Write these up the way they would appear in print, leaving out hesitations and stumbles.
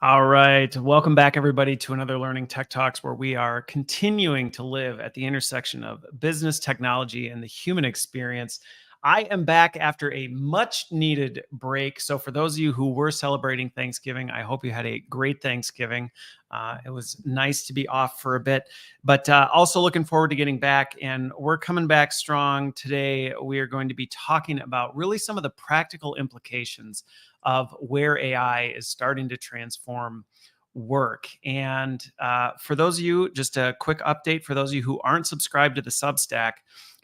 All right. Welcome back, everybody, to another Learning Tech Talks, where we are continuing to live at the intersection of business, technology, and the human experience. I am back after a much needed break. So, for those of you who were celebrating Thanksgiving, I hope you had a great Thanksgiving. It was nice to be off for a bit, but also looking forward to getting back. And we're coming back strong today. We are going to be talking about really some of the practical implications of where AI is starting to transform work. And for those of you, just a quick update for those of you who aren't subscribed to the Substack,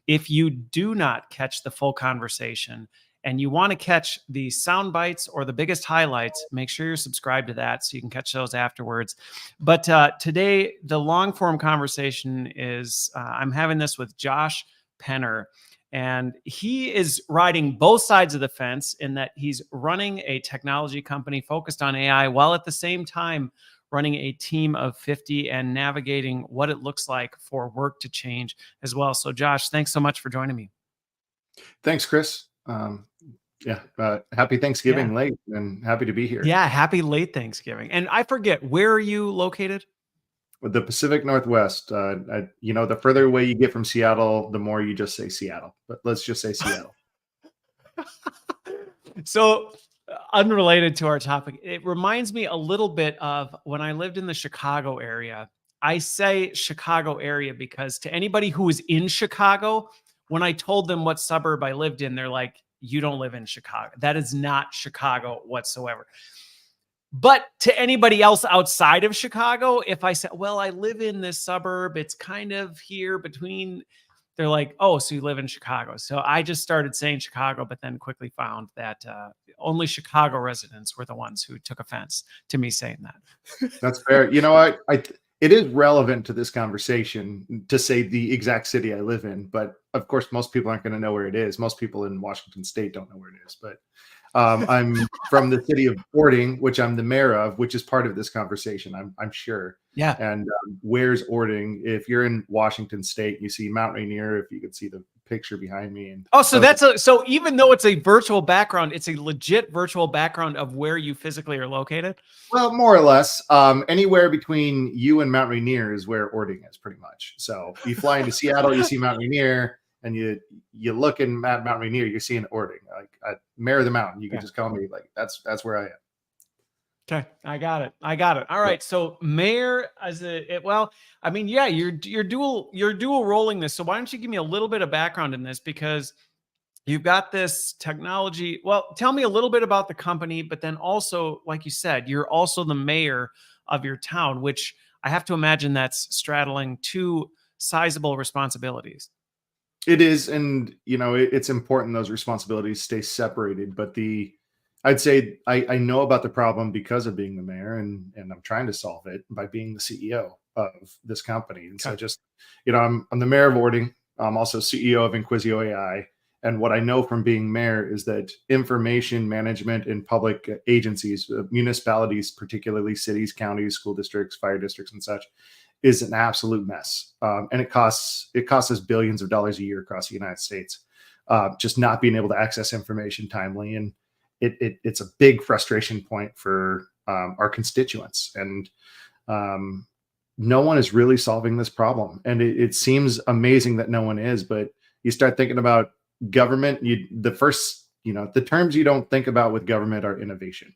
if you do not catch the full conversation and you want to catch the sound bites or the biggest highlights, make sure you're subscribed to that so you can catch those afterwards. But today, the long form conversation is I'm having this with Josh Penner. And he is riding both sides of the fence in that he's running a technology company focused on AI while at the same time running a team of 50 and navigating what it looks like for work to change as well. So, Josh, thanks so much for joining me. Thanks, Chris. Happy Thanksgiving late, and happy to be here. Yeah, happy late Thanksgiving. And I forget, where are you located? With the Pacific Northwest. The further away you get from Seattle, the more you just say Seattle. But let's just say Seattle. So, unrelated to our topic, it reminds me a little bit of when I lived in the Chicago area. I say Chicago area because to anybody who was in Chicago, when I told them what suburb I lived in, they're like, you don't live in Chicago. That is not Chicago whatsoever. But to anybody else outside of Chicago, if I said, well, I live in this suburb, it's kind of here between, they're like, oh, so you live in Chicago. So I just started saying Chicago, but then quickly found that only Chicago residents were the ones who took offense to me saying that. That's fair. You know, it is relevant to this conversation to say the exact city I live in, but of course, most people aren't going to know where it is. Most people in Washington State don't know where it is, but I'm from the city of Ording, which I'm the mayor of, which is part of this conversation, I'm sure. Yeah. And where's Ording? If you're in Washington State, you see Mount Rainier, if you could see the picture behind me. And so even though it's a virtual background, it's a legit virtual background of where you physically are located? Well, more or less. Anywhere between you and Mount Rainier is where Ording is, pretty much. So you fly into Seattle, you see Mount Rainier, and you look in Mount Rainier, you're seeing Ording, like mayor of the mountain. You can just call me, like that's where I am. Okay, I got it. All right, so mayor you're dual rolling this. So why don't you give me a little bit of background in this, because you've got this technology. Well, tell me a little bit about the company, but then also, like you said, you're also the mayor of your town, which I have to imagine that's straddling two sizable responsibilities. It is, and it's important those responsibilities stay separated. But I'd say I know about the problem because of being the mayor, and I'm trying to solve it by being the CEO of this company. And so I'm the mayor of Ording. I'm also CEO of Inquisio AI. And what I know from being mayor is that information management in public agencies, municipalities, particularly cities, counties, school districts, fire districts, and such, is an absolute mess. And it costs us billions of dollars a year across the United States, just not being able to access information timely. And it's a big frustration point for our constituents. And no one is really solving this problem. And it seems amazing that no one is, but you start thinking about government, the terms you don't think about with government are innovation.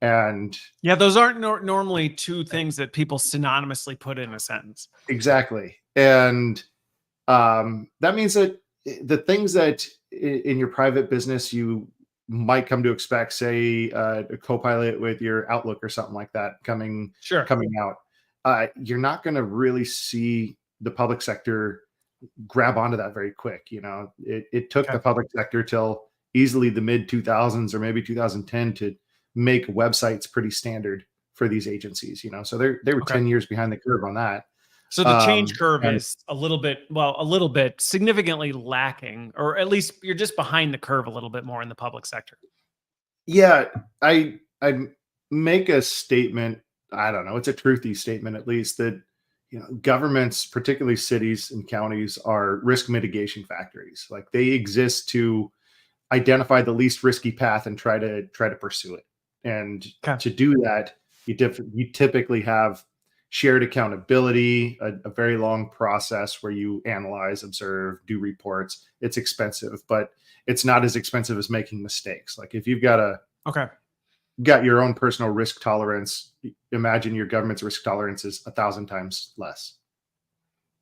And yeah, those aren't normally two things that people synonymously put in a sentence. Exactly. And that means that the things that in your private business you might come to expect, say a co-pilot with your Outlook or something like that coming out, you're not going to really see the public sector grab onto that very quick. It took the public sector till easily the mid 2000s or maybe 2010 to make websites pretty standard for these agencies. So they were 10 years behind the curve on that. So the change curve is a little bit significantly lacking, or at least you're just behind the curve a little bit more in the public sector. Yeah, I make a statement. I don't know. It's a truthy statement, at least, that governments, particularly cities and counties, are risk mitigation factories. Like, they exist to identify the least risky path and try to pursue it. And to do that, You typically have shared accountability, a very long process where you analyze, observe, do reports. It's expensive, but it's not as expensive as making mistakes. Like if you've Okay. got your own personal risk tolerance, imagine your government's risk tolerance is 1,000 times less.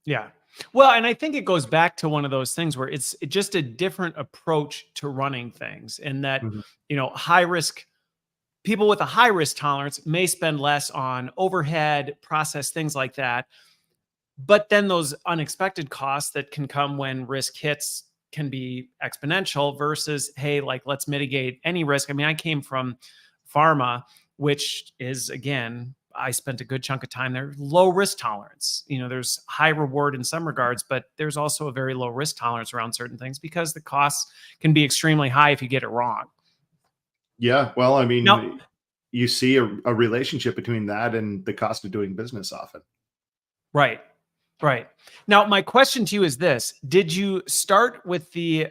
Yeah. Well, and I think it goes back to one of those things where it's just a different approach to running things, and that, Mhm. high risk people with a high risk tolerance may spend less on overhead, process, things like that. But then those unexpected costs that can come when risk hits can be exponential versus, hey, like, let's mitigate any risk. I mean, I came from pharma, which is, again, I spent a good chunk of time there, low risk tolerance. There's high reward in some regards, but there's also a very low risk tolerance around certain things because the costs can be extremely high if you get it wrong. Yeah, well, I Now, mean, you see a relationship between that and the cost of doing business often. right. Right. Now, my question to you is this: did you start with the,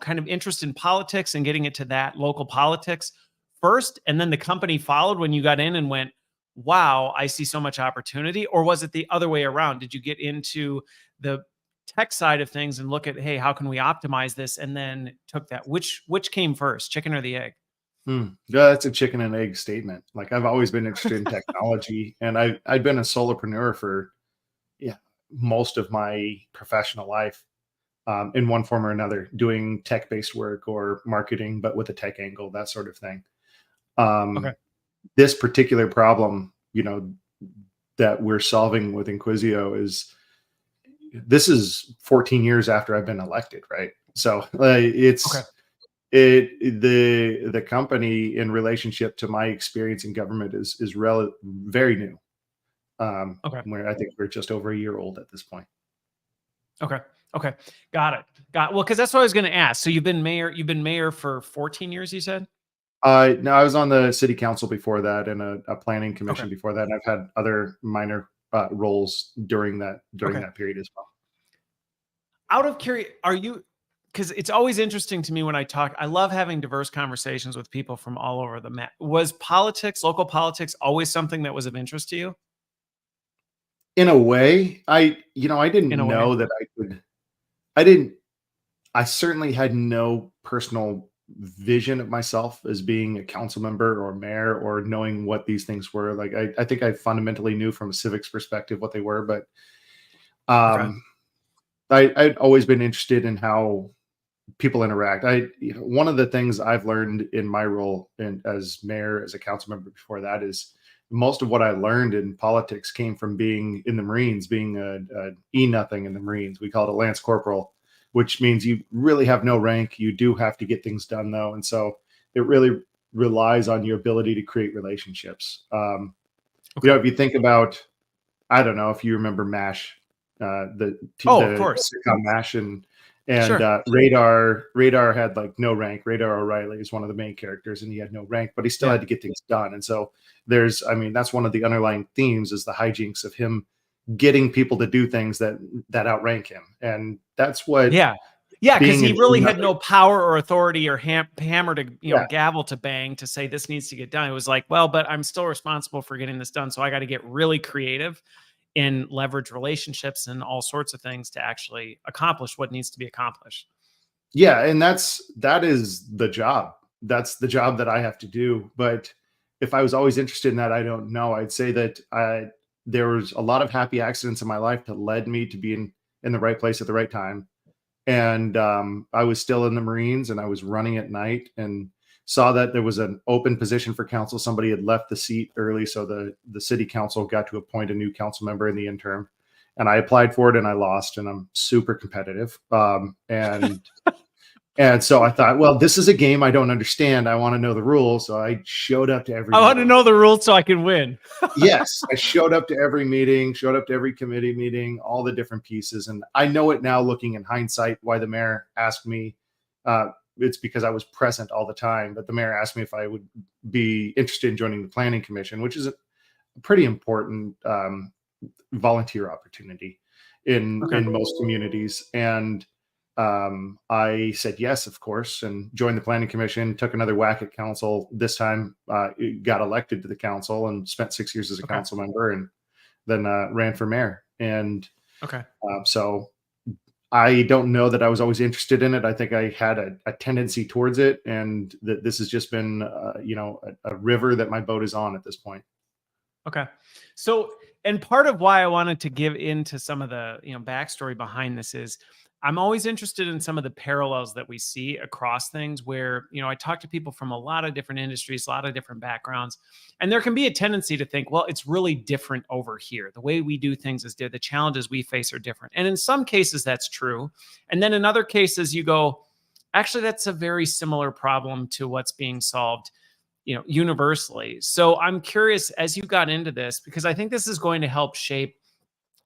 kind of interest in politics and getting it to that local politics first, and then the company followed when you got in and went, wow, I see so much opportunity? Or was it the other way around? Did you get into the tech side of things and look at, hey, how can we optimize this? And then took that, which came first, chicken or the egg? Yeah, that's a chicken and egg statement. Like I've always been interested in technology, and I've been a solopreneur for yeah most of my professional life, in one form or another, doing tech based work or marketing, but with a tech angle, that sort of thing. Okay. Um, this particular problem, that we're solving with Inquisio is this is 14 years after I've been elected, right? So Okay. the company in relationship to my experience in government is very new. Okay. Where I think we're just over a year old at this point. Okay. Okay. Got it. Well, because that's what I was going to ask. So you've been mayor for 14 years, you said? No, I was on the city council before that and a planning Okay. commission before that. And I've had other minor roles during Okay. that period as well. Out of curiosity, because it's always interesting to me when I talk, I love having diverse conversations with people from all over the map. Was politics, local politics, always something that was of interest to you In a way, I in didn't a way? know that I could. I didn't. I certainly had no personal vision of myself as being a council member or mayor or knowing what these things were. Like I think I fundamentally knew from a civics perspective what they were, but Okay. um, I'd always been interested in how people interact. One of the things I've learned in my role as mayor, as a council member before that, is most of what I learned in politics came from being in the Marines, being a E nothing in the Marines. We call it a Lance Corporal, which means you really have no rank. You do have to get things done though, and so it really relies on your ability to create relationships. Okay. If you think about, I don't know if you remember MASH, Oh, of the course. sitcom MASH, and Sure. Radar had like no rank. Radar O'Reilly is one of the main characters, and he had no rank, but he still Yeah. had to get things done. And so I mean, that's one of the underlying themes is the hijinks of him getting people to do things that outrank him, and that's what Yeah. Yeah. Because being he an really had nothing. no power or authority or hammer to, Yeah, gavel to bang to say this needs to get done. It was like, well, but I'm still responsible for getting this done. So I got to get really creative and leverage relationships and all sorts of things to actually accomplish what needs to be accomplished. yeah, and that is the job. That's the job that I have to do. But if I was always interested in that, I don't know. I'd say that there was a lot of happy accidents in my life that led me to be in the right place at the right time. And I was still in the Marines, and I was running at night, and saw that there was an open position for council. Somebody had left the seat early, so the city council got to appoint a new council member in the interim. And I applied for it, and I lost. And I'm super competitive. And so I thought, well, this is a game I don't understand. I want to know the rules. So I showed up to every I want to meeting. know the rules so I can win. Yes, I showed up to every meeting, showed up to every committee meeting, all the different pieces. And I know it now, looking in hindsight, why the mayor asked me. It's because I was present all the time. But the mayor asked me if I would be interested in joining the planning commission, which is a pretty important volunteer opportunity Okay. in most communities. And I said yes, of course, and joined the planning commission, took another whack at council. This time, got elected to the council and spent 6 years as a Okay. council member, and then ran for mayor. And Okay. so I don't know that I was always interested in it. I think I had a tendency towards it, and that this has just been, a river that my boat is on at this point. Okay. So, and part of why I wanted to give into some of the, backstory behind this is I'm always interested in some of the parallels that we see across things where, I talk to people from a lot of different industries, a lot of different backgrounds, and there can be a tendency to think, well, it's really different over here. The way we do things is the challenges we face are different. And in some cases that's true. And then in other cases you go, actually that's a very similar problem to what's being solved universally. So I'm curious as you got into this, because I think this is going to help shape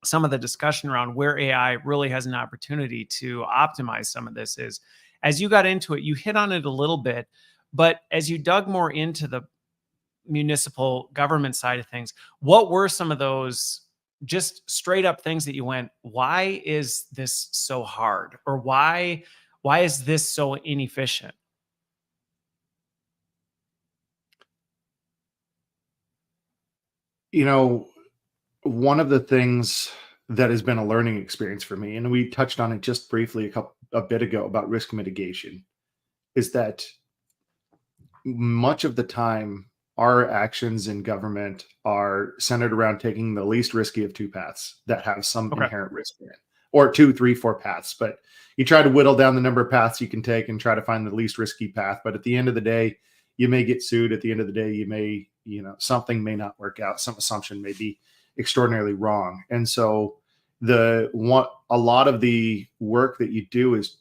some of the discussion around where AI really has an opportunity to optimize some of this is as you got into it, you hit on it a little bit, but as you dug more into the municipal government side of things, what were some of those just straight up things that you went, why is this so hard? Or why is this so inefficient? You know, one of the things that has been a learning experience for me, and we touched on it just briefly a bit ago about risk mitigation, is that much of the time our actions in government are centered around taking the least risky of two paths that have some Okay. inherent risk in it, or two, three, four paths. But you try to whittle down the number of paths you can take and try to find the least risky path. But at the end of the day, you may get sued. At the end of the day, you may, something may not work out. Some assumption may be extraordinarily wrong. And so a lot of the work that you do is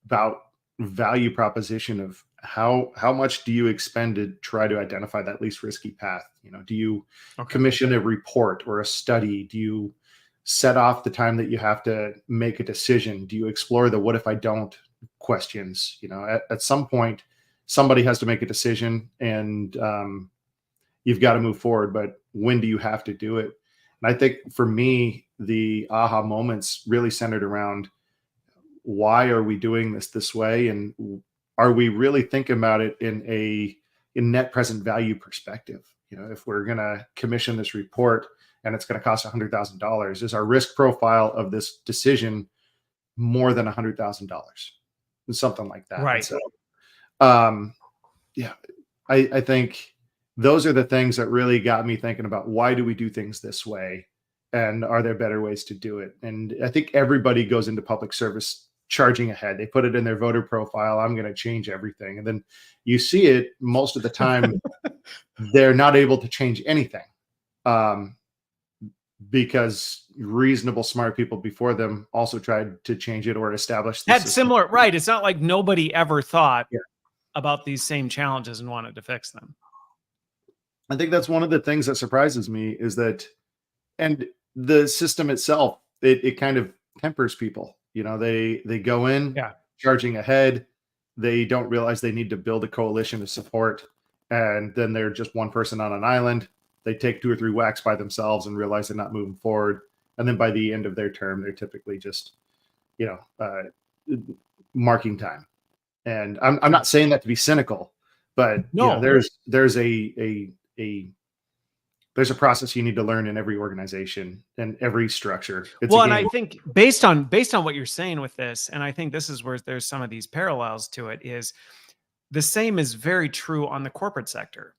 about value proposition of how much do you expend to try to identify that least risky path. Do you Okay. commission a report or a study? Do you set off the time that you have to make a decision? Do you explore the what if I don't questions? At some point somebody has to make a decision, and you've got to move forward, but when do you have to do it? And I think for me, the aha moments really centered around why are we doing this way, and are we really thinking about it in net present value perspective? If we're going to commission this report and it's going to cost $100,000, is our risk profile of this decision more than $100,000? Something like that. Right. So, yeah, I think those are the things that really got me thinking about why do we do things this way, and are there better ways to do it? And I think everybody goes into public service charging ahead. They put it in their voter profile, I'm going to change everything. And then you see it most of the time, they're not able to change anything, because reasonable, smart people before them also tried to change it or establish the Had system. similar, right? It's not like nobody ever thought Yeah. about these same challenges and wanted to fix them. I think that's one of the things that surprises me is that, and the system itself, it kind of tempers people. They go in Yeah. charging ahead. They don't realize they need to build a coalition of support, and then they're just one person on an island. They take two or three whacks by themselves and realize they're not moving forward. And then by the end of their term, they're typically just, marking time. And I'm not saying that to be cynical, but No. there's a process you need to learn in every organization and every structure. It's Well, a and I game. think based on what you're saying with this, and I think this is where there's some of these parallels to it, is the same is very true on the corporate sector.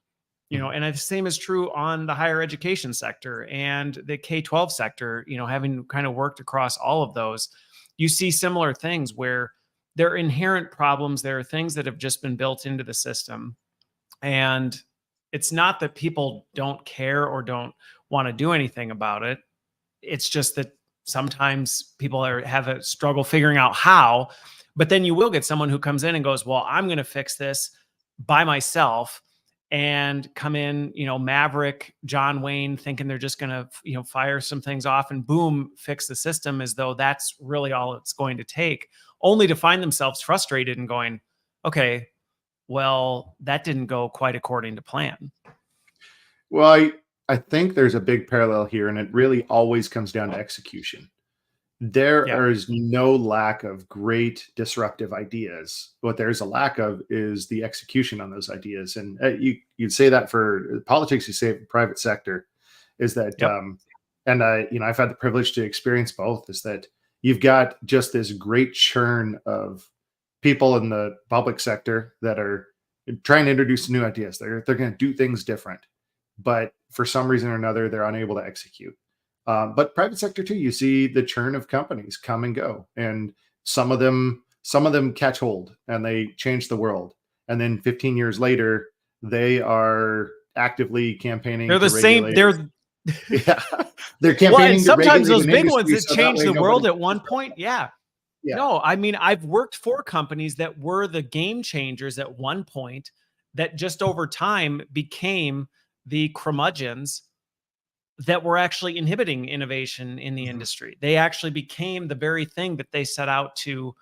Mhm. And the same is true on the higher education sector and the K-12 sector, having kind of worked across all of those, you see similar things where there are inherent problems. There are things that have just been built into the system. And it's not that people don't care or don't want to do anything about it. It's just that sometimes people have a struggle figuring out how, but then you will get someone who comes in and goes, well, I'm going to fix this by myself, and come in, Maverick, John Wayne, thinking they're just going to, fire some things off and boom, fix the system as though that's really all it's going to take, only to find themselves frustrated and going, okay, well, that didn't go quite according to plan. Well, I think there's a big parallel here, and it really always comes down to execution. There Yeah. is no lack of great disruptive ideas. What there's a lack of is the execution on those ideas. And you'd say that for politics, you say it for private sector, is that, Yep. and I've had the privilege to experience both, is that you've got just this great churn of people in the public sector that are trying to introduce new ideas. They're going to do things different, but for some reason or another, they're unable to execute. But private sector too, you see the churn of companies come and go, and some of them catch hold and they change the world. And then 15 years later, they are actively campaigning They're to the same. regulate. They're Yeah, they're well, and campaigning to sometimes regulate those an big ones industry that so that change way the nobody world at can one disrupt point. it. Yeah. Yeah. No, I mean, I've worked for companies that were the game changers at one point that just over time became the curmudgeons that were actually inhibiting innovation in the Mhm. industry. They actually became the very thing that they set out to,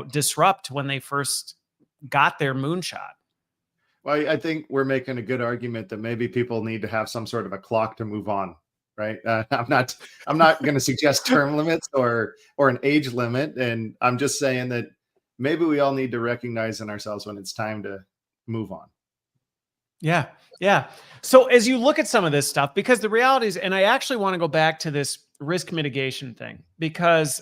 disrupt when they first got their moonshot. Well, I think we're making a good argument that maybe people need to have some sort of a clock to move on, right? I'm not going to suggest term limits or an age limit, and I'm just saying that maybe we all need to recognize in ourselves when it's time to move on. Yeah. Yeah. So as you look at some of this stuff, because the reality is, and I actually want to go back to this risk mitigation thing, because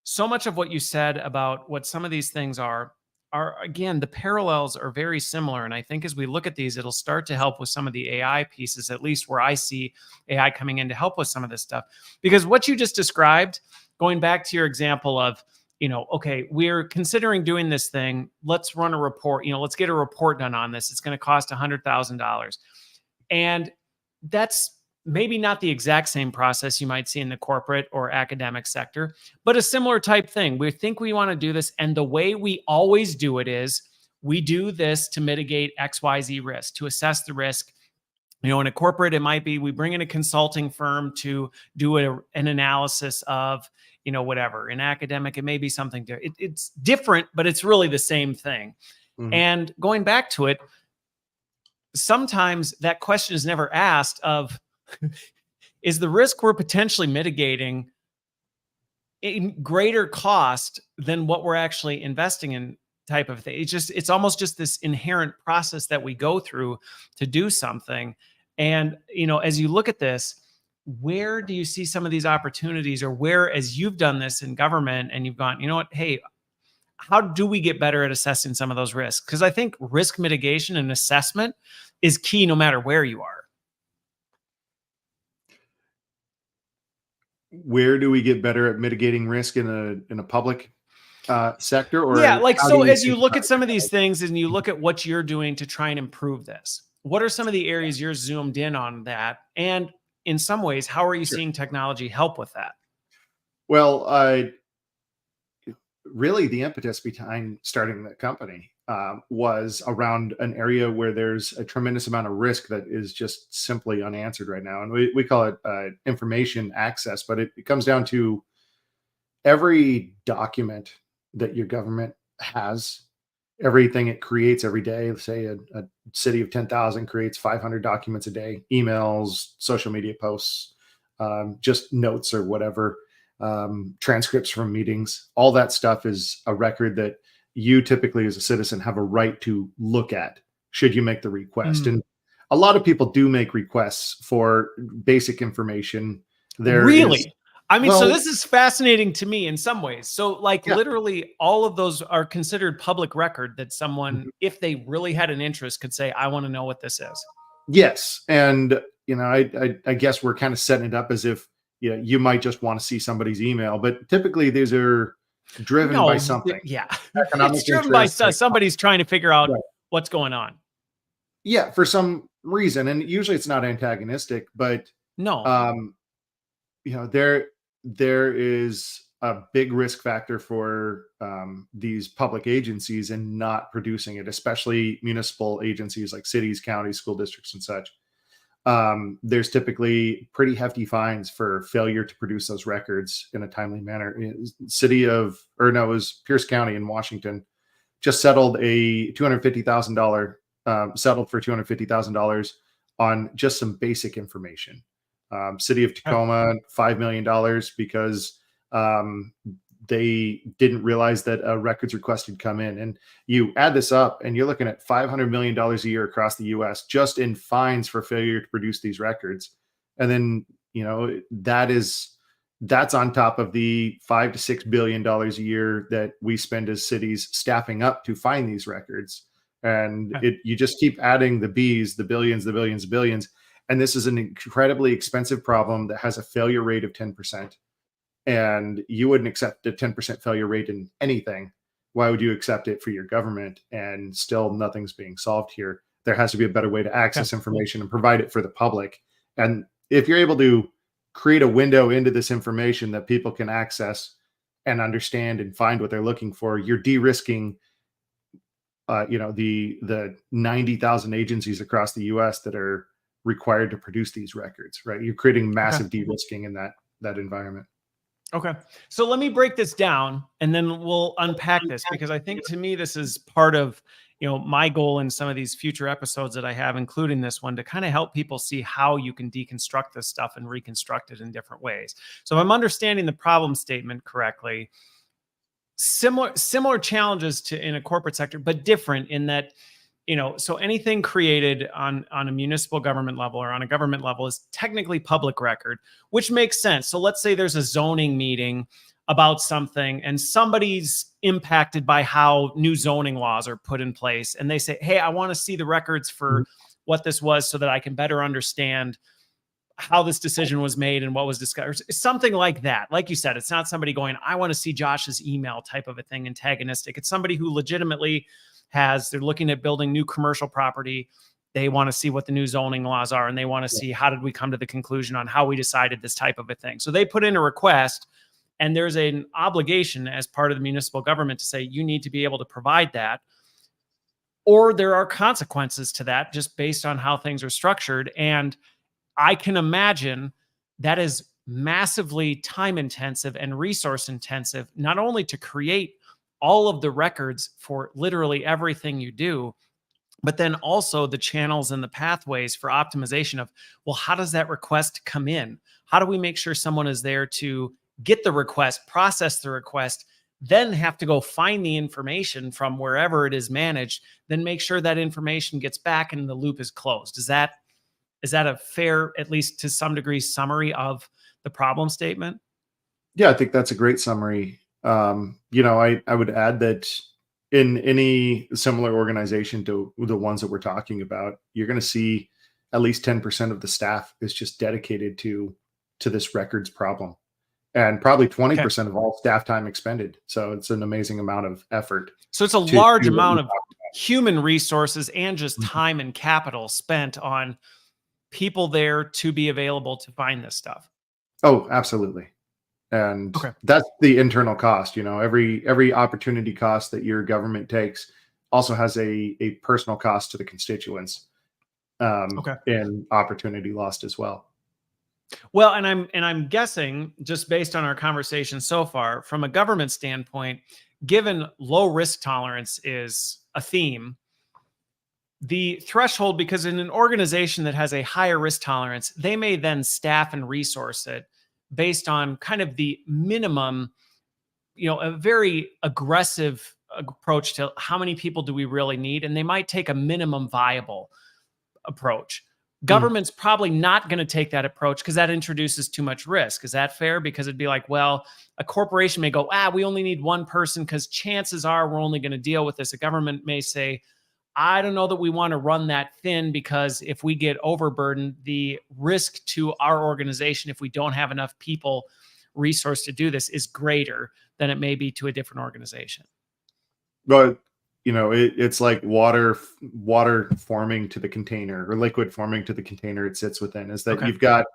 so much of what you said about what some of these things are again, the parallels are very similar. And I think as we look at these, it'll start to help with some of the AI pieces, at least where I see AI coming in to help with some of this stuff. Because what you just described, going back to your example of, okay, we're considering doing this thing. Let's run a report. Let's get a report done on this. It's going to cost $100,000. And that's maybe not the exact same process you might see in the corporate or academic sector, but a similar type thing. We think we want to do this. And the way we always do it is we do this to mitigate XYZ risk, to assess the risk. In a corporate, it might be we bring in a consulting firm to do an analysis of, whatever. In academic, it may be something different. It's different, but it's really the same thing. Mhm. And going back to it, sometimes that question is never asked of, is the risk we're potentially mitigating in greater cost than what we're actually investing in, type of thing. It's almost just this inherent process that we go through to do something. And, as you look at this, where do you see some of these opportunities, or where, as you've done this in government and you've gone, what, hey, how do we get better at assessing some of those risks? Because I think risk mitigation and assessment is key no matter where you are. Where do we get better at mitigating risk in a public sector, Yeah, or like, how do so you as you think look about at some of these it? things and you look at what you're doing to try and improve this, what are some of the areas you're zoomed in on that? And in some ways, how are you Sure. seeing technology help with that? Well, really the impetus behind starting the company was around an area where there's a tremendous amount of risk that is just simply unanswered right now. And we call it information access, but it comes down to every document that your government has, everything it creates every day. Say a city of 10,000 creates 500 documents a day, emails, social media posts, just notes or whatever, transcripts from meetings. All that stuff is a record that you typically, as a citizen, have a right to look at should you make the request. Mm. And a lot of people do make requests for basic information. There is, Really? I mean, so well, this is fascinating to me in some ways. So, like, yeah. literally, all of those are considered public record that someone, if they really had an interest, could say, I want to know what this is. Yes, and I guess we're kind of setting it up as if you might just want to see somebody's email, but typically these are driven by No, something, yeah. It's economic driven by interest, like somebody's trying to figure out right. what's going on. Yeah, for some reason, and usually it's not antagonistic, but No. um, there is a big risk factor for these public agencies in not producing it, especially municipal agencies like cities, counties, school districts, and such. There's typically pretty hefty fines for failure to produce those records in a timely manner. City of, or no, it was Pierce County in Washington, just settled a $250,000, settled for $250,000 on just some basic information. City of Okay. Tacoma, $5 million because they didn't realize that a records request had come in. And you add this up and you're looking at $500 million a year across the US just in fines for failure to produce these records. And then, that's on top of the $5 to $6 billion a year that we spend as cities staffing up to find these records. And Okay. you just keep adding the B's, the billions, the billions, the billions. And this is an incredibly expensive problem that has a failure rate of 10%. And you wouldn't accept a 10% failure rate in anything. Why would you accept it for your government? And still nothing's being solved here. There has to be a better way to Okay. access information and provide it for the public. And if you're able to create a window into this information that people can access and understand and find what they're looking for, you're de-risking the 90,000 agencies across the US that are required to produce these records, right? You're creating Okay. massive de-risking in that environment. Okay. So let me break this down and then we'll unpack this, because I think to me, this is part of, my goal in some of these future episodes that I have, including this one, to kind of help people see how you can deconstruct this stuff and reconstruct it in different ways. So if I'm understanding the problem statement correctly, similar challenges to in a corporate sector, but different in that, so anything created on a municipal government level or on a government level is technically public record, which makes sense. So let's say there's a zoning meeting about something and somebody's impacted by how new zoning laws are put in place. And they say, hey, I want to see the records for what this was so that I can better understand how this decision was made and what was discussed. Something like that. Like you said, it's not somebody going, I want to see Josh's email type of a thing, antagonistic. It's somebody who legitimately they're looking at building new commercial property. They want to see what the new zoning laws are, and they want to see how did we come to the conclusion on how we decided this type of a thing. So they put in a request, and there's an obligation as part of the municipal government to say, you need to be able to provide that, or there are consequences to that just based on how things are structured. And I can imagine that is massively time intensive and resource intensive, not only to create all of the records for literally everything you do, but then also the channels and the pathways for optimization of, well, how does that request come in? How do we make sure someone is there to get the request, process the request, then have to go find the information from wherever it is managed, then make sure that information gets back and the loop is closed? Is that a fair, at least to some degree, summary of the problem statement? Yeah, I think that's a great summary. I would add that in any similar organization to the ones that we're talking about, you're going to see at least 10% of the staff is just dedicated to this records problem, and probably Okay. 20% of all staff time expended. So it's an amazing amount of effort. So it's a To large do what amount you of human resources and just talked time and capital spent on people there to be available to find this stuff. about. Oh, absolutely. And Okay. that's the internal cost. Every opportunity cost that your government takes also has a personal cost to the constituents, Okay. and opportunity lost as well. Well, and I'm guessing, just based on our conversation so far, from a government standpoint, given low risk tolerance is a theme, the threshold, because in an organization that has a higher risk tolerance, they may then staff and resource it based on kind of the minimum, a very aggressive approach to how many people do we really need. And they might take a minimum viable approach. Mm. Government's probably not going to take that approach because that introduces too much risk. Is that fair? Because it'd be like, well, a corporation may go, we only need one person because chances are we're only going to deal with this. A government may say, I don't know that we want to run that thin, because if we get overburdened, the risk to our organization, if we don't have enough people resource to do this, is greater than it may be to a different organization. But it's like water forming to the container, or liquid forming to the container it sits within. Is that Okay. you've got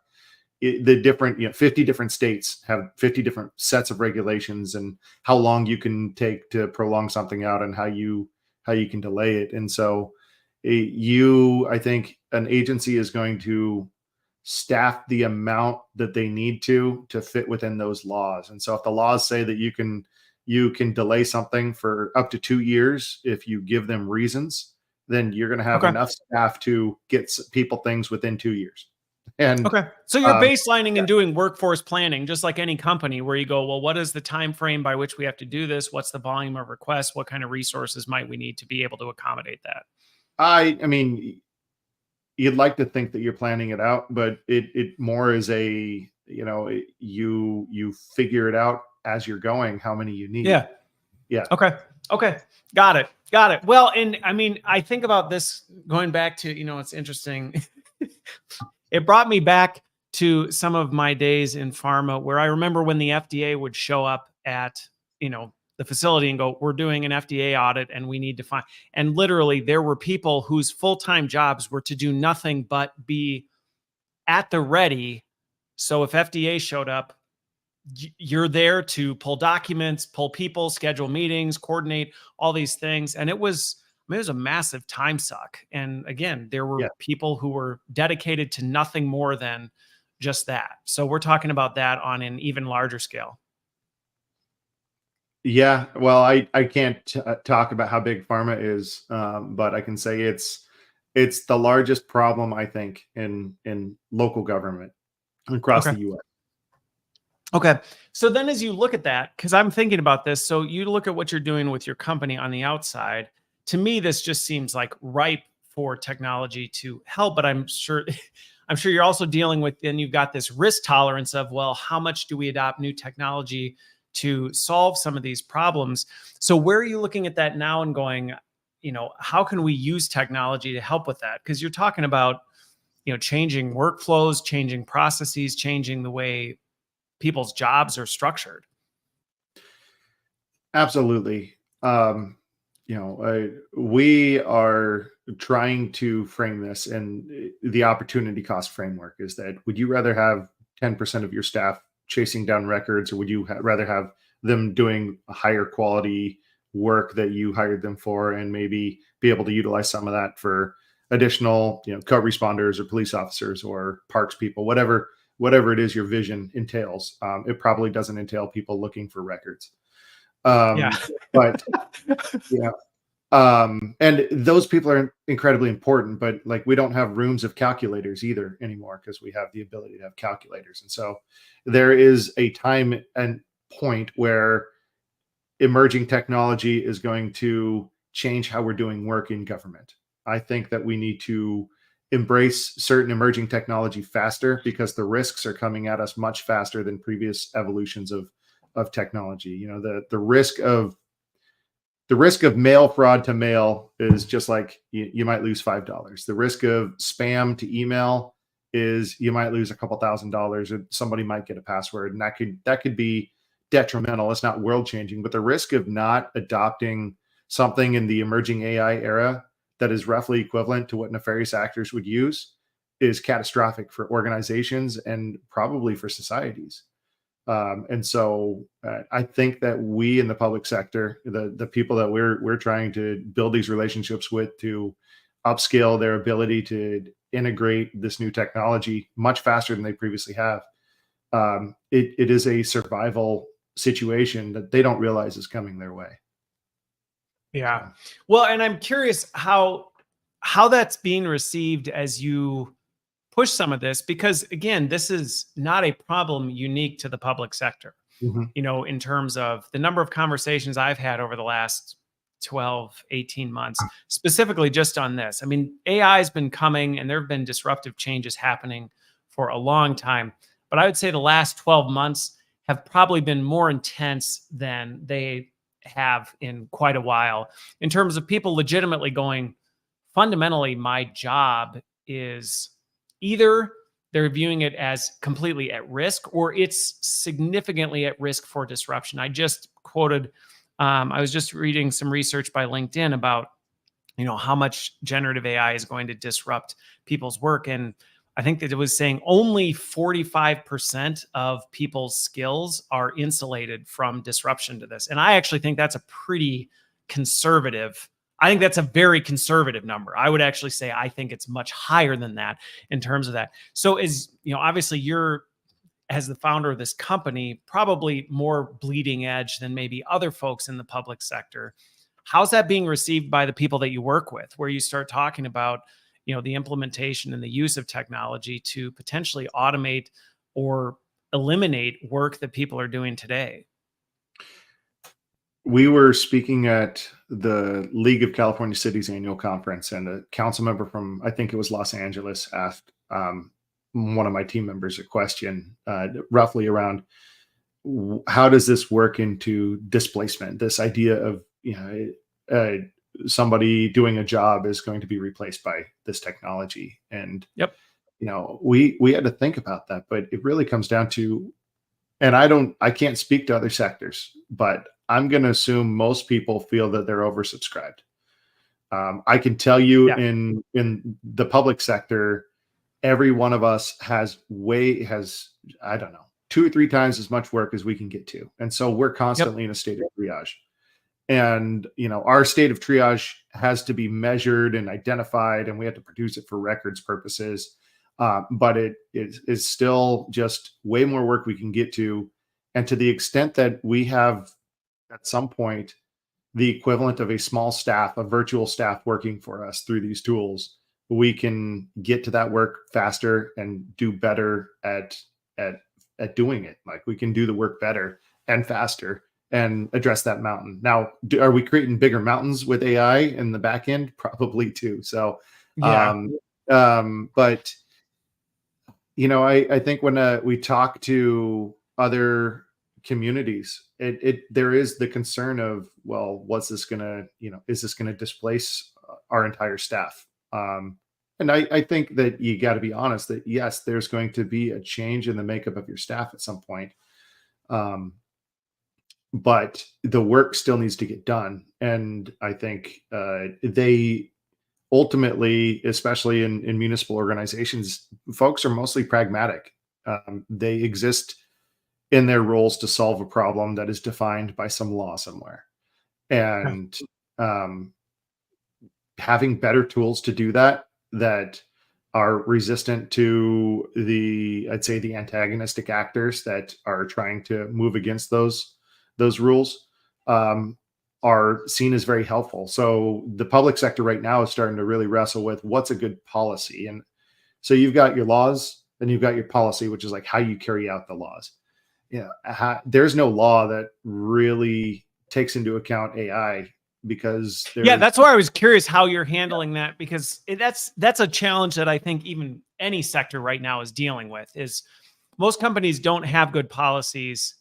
the different 50 different states have 50 different sets of regulations, and how long you can take to prolong something out, and how you can delay it. And so I think an agency is going to staff the amount that they need to fit within those laws. And so if the laws say that you can delay something for up to 2 years if you give them reasons, then you're going to have Okay. enough staff to get people things within 2 years. And Okay. So you're um, baselining yeah, and doing workforce planning, just like any company, where you go, well, what is the time frame by which we have to do this? What's the volume of requests? What kind of resources might we need to be able to accommodate that? I mean, you'd like to think that you're planning it out, but it more is a, you figure it out as you're going how many you need. Yeah. Yeah. Okay. Okay. Got it. Got it. Well, and I mean, I think about this going back to, it's interesting. It brought me back to some of my days in pharma where I remember when the FDA would show up at, the facility and go, we're doing an FDA audit and we need to find, and literally there were people whose full-time jobs were to do nothing but be at the ready. So if FDA showed up, you're there to pull documents, pull people, schedule meetings, coordinate all these things. And it was a massive time suck. And again, there were Yeah. people who were dedicated to nothing more than just that. So we're talking about that on an even larger scale. Yeah. Well, I can't talk about how big pharma is, but I can say it's the largest problem, I think, in local government across Okay. the U.S. Okay. So then as you look at that, because I'm thinking about this, so you look at what you're doing with your company on the outside. To me, this just seems like ripe for technology to help, but I'm sure I'm sure you're also dealing with, and you've got this risk tolerance of, well, how much do we adopt new technology to solve some of these problems? So where are you looking at that now and going, how can we use technology to help with that? Because you're talking about, changing workflows, changing processes, changing the way people's jobs are structured. Absolutely. We are trying to frame this, and the opportunity cost framework is that, would you rather have 10% of your staff chasing down records, or would you rather have them doing a higher quality work that you hired them for, and maybe be able to utilize some of that for additional, co-responders or police officers or parks people, whatever it is your vision entails. It probably doesn't entail people looking for records. Yeah. Um, but yeah, and those people are incredibly important, but like, we don't have rooms of calculators either anymore, because we have the ability to have calculators. And so there is a time and point where emerging technology is going to change how we're doing work in government. I think that we need to embrace certain emerging technology faster, because the risks are coming at us much faster than previous evolutions of technology. The risk of mail fraud to mail is just like, you might lose $5. The risk of spam to email is, you might lose a couple $1,000s, or somebody might get a password, and that could be detrimental. It's not world changing, but the risk of not adopting something in the emerging AI era that is roughly equivalent to what nefarious actors would use is catastrophic for organizations and probably for societies. And so I think that we in the public sector, the people that we're trying to build these relationships with, to upscale their ability to integrate this new technology much faster than they previously have, it is a survival situation that they don't realize is coming their way. Yeah. So, Well, and I'm curious how that's being received as you push some of this, because again, this is not a problem unique to the public sector. mhm. In terms of the number of conversations I've had over the last 12, 18 months, specifically just on this. I mean, AI has been coming and there have been disruptive changes happening for a long time. But I would say the last 12 months have probably been more intense than they have in quite a while, in terms of people legitimately going, fundamentally, my job is either they're viewing it as completely at risk or it's significantly at risk for disruption. I just quoted, I was just reading some research by LinkedIn about, how much generative AI is going to disrupt people's work. And I think that it was saying only 45% of people's skills are insulated from disruption to this. And I actually think that's a pretty conservative. I think that's a very conservative number. I would actually say I think it's much higher than that in terms of that. So as obviously you're, as the founder of this company, probably more bleeding edge than maybe other folks in the public sector. How's that being received by the people that you work with, where you start talking about, the implementation and the use of technology to potentially automate or eliminate work that people are doing today. We were speaking at the League of California Cities annual conference, and a council member from, I think it was Los Angeles, asked one of my team members a question roughly around how does this work into displacement? This idea of, somebody doing a job is going to be replaced by this technology. And, Yep. we had to think about that, but it really comes down to, and I can't speak to other sectors, but I'm going to assume most people feel that they're oversubscribed. I can tell you, Yeah. in the public sector, every one of us has I don't know, 2 or 3 times as much work as we can get to, and so we're constantly in a state of triage. And our state of triage has to be measured and identified, and we have to produce it for records purposes. But it is still just way more work we can get to, and to the extent that we have at some point the equivalent of a small staff, a virtual staff working for us through these tools, we can get to that work faster and do better at doing it. Like, we can do the work better and faster and address that mountain. Now, are we creating bigger mountains with AI in the back end? Probably too. So, Yeah. but I think when we talk to other communities, there is the concern of, well, what's this gonna, is this gonna displace our entire staff? And I think that you got to be honest that yes, there's going to be a change in the makeup of your staff at some point. But the work still needs to get done. And I think they ultimately, especially in municipal organizations, folks are mostly pragmatic. They exist in their roles to solve a problem that is defined by some law somewhere. And having better tools to do that are resistant to I'd say the antagonistic actors that are trying to move against those rules, are seen as very helpful. So the public sector right now is starting to really wrestle with what's a good policy. And so you've got your laws and you've got your policy, which is like how you carry out the laws. There's no law that really takes into account AI, because that's why I was curious how you're handling that, because that's a challenge that I think even any sector right now is dealing with. Is most companies don't have good policies,